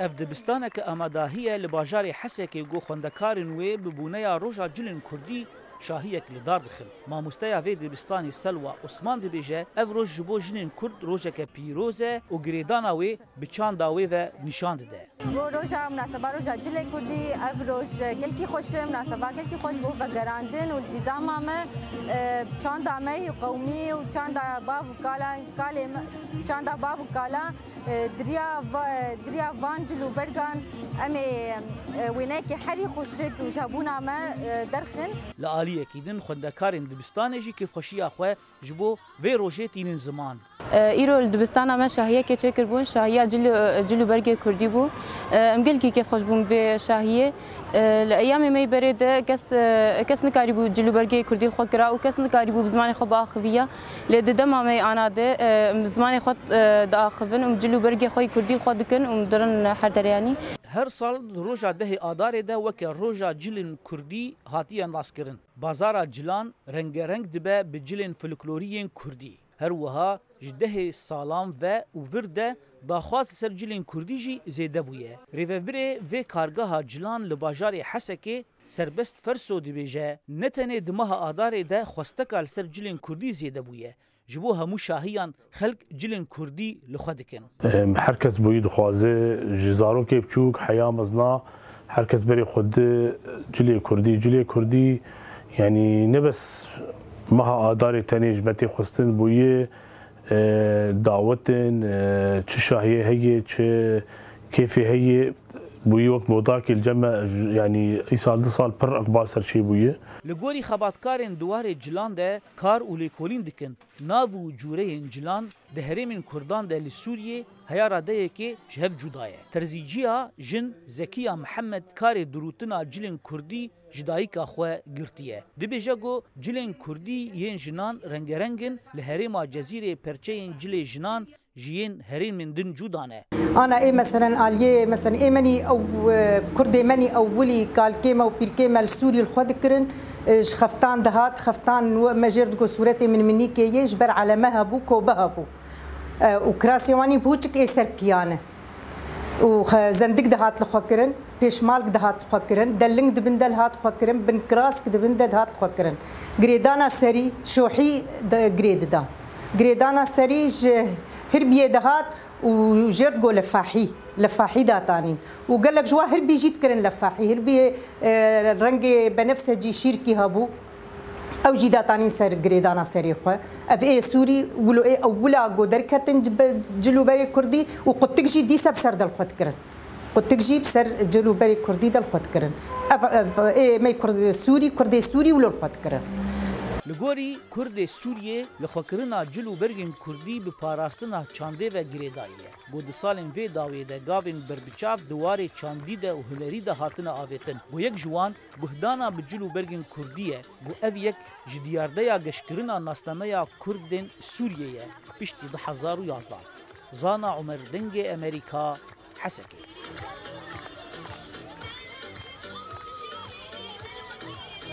اف دبستانك اماداهیه لباجار حسکی گو خوندکارن وی ببونیا روژا جلن کردی شاهیک لدار دخل ماموستایا وی دبستانی سلوا عثمان دبیجه اف روژ جبو جنین کرد روژک پیروزه و گریدانا وی بچان داوی و نشان ده بو روژا مناسبه روژا جل کردی اف روژ گلکی خوش مناسبه گلکی خوش بو بگراندن و التزام ما چان دامه قومی و چان دا باب کالا چان دا باب کالا دریا وانجلو برگان امی وینکی حری خوشک و جابونا ما درخن لآلیه کیدن خوندکارن دبستان جی که خوشی خو جبو وی روژه تینن زمان ایرو دبستان ما شاهیه که چکر بون شاهیه جلو برگ کردی بو امگل کی که خوش بون و شاهیه الأيام ما يبرد كس نكاري بو جلو برجي كردي الخو كرا وكس نكاري بو بزمان خو باخفية لددم ما أنا ده بزمان خو داخفن ومجلو برجي خو كردي الخو دكن ومدرن حردر يعني هر سال روجا ده آدار ده وك روجا جلن كردي هاتيان لاسكرن بازار جلان رنگ دبه بجلن فلكلوريين كردي هر وها جده سالام و ورده داخواست سر جلن کردی جی زیده بویه. ریوبره و کارگاه جلان لباجار حسکه سربست فرسو دبیجه نتنه دمها آدار ده خواستکال سر جلن کردی زیده بویه. جبو همو شاهیان خلق جلن کردی لخودکن. هرکس بوید خوازه جزارو که بچوک حیام ازنا هرکس بری خود جلی کردی یعنی نبس مها آدار تنیج بتی خواستن بویه دعوتن چه شاهیه هي چه كيفي هي بوي وقت موضاك الجمع يعني اي سال دو سال پر اقبال سر شي بوي لگوری خباتکارن دوار جلان ده کار اولی کولین دکن ناو جوره جلان ده هرمین کردان ده لسوریه هیارا ده که شهف جدایه ترزیجیا جن زکیه محمد کار دروتنا جلن کردی جدایی که خواه گرتیه دبیجه گو جلن کردی ین جنان رنگرنگن لهرما جزیره پرچه جل جنان جين هرين من دن جودانه انا ايه مثلا اليه مثلا ايه مني او كردي مني اولي قال كيما وبير كيما السوري الخد كرن خفتان دهات خفتان مجرد جو صورتي من منيكي يجبر على مهبو كوبهبو وكراسيواني بوتك ايه سركيانه وزندق دهات الخكرن بيشمالك دهات الخكرن دلنج دبندل هات الخكرن بن كراسك دبندل هات الخكرن جريدانا سري شوحي جريد دا جريدانا سريج هربيه دهات وجرد جو لفاحي داتانين وقال لك جوا هربي جيت كرن لفاحي هربي رنجي بنفسجي شيركي هابو او جي داتانين سر جريدانا سري خو اف اي سوري ولو اي اولا جو دركتن جلو بري كردي وقتك جي دي سر دل خد كرن قتك جي بسر جلو بري كردي دل خد كرن اف اي مي كردي سوري ولو خد كرن لگوری کرد سوریه لخوکرنا جلو برگن کردی به پاراستنا چانده و گریداییه. بود سالن وی داویه ده گاوین بربچاف دواره چاندی ده و هنری ده هاتنا آویتن. بو یک جوان گهدانا به جلو برگن کردیه. بو او یک جدیارده یا گشکرنا ناسنامه یا کردن سوریه پیشتی 2011. زانا عمر دنگ امریکا حسکی.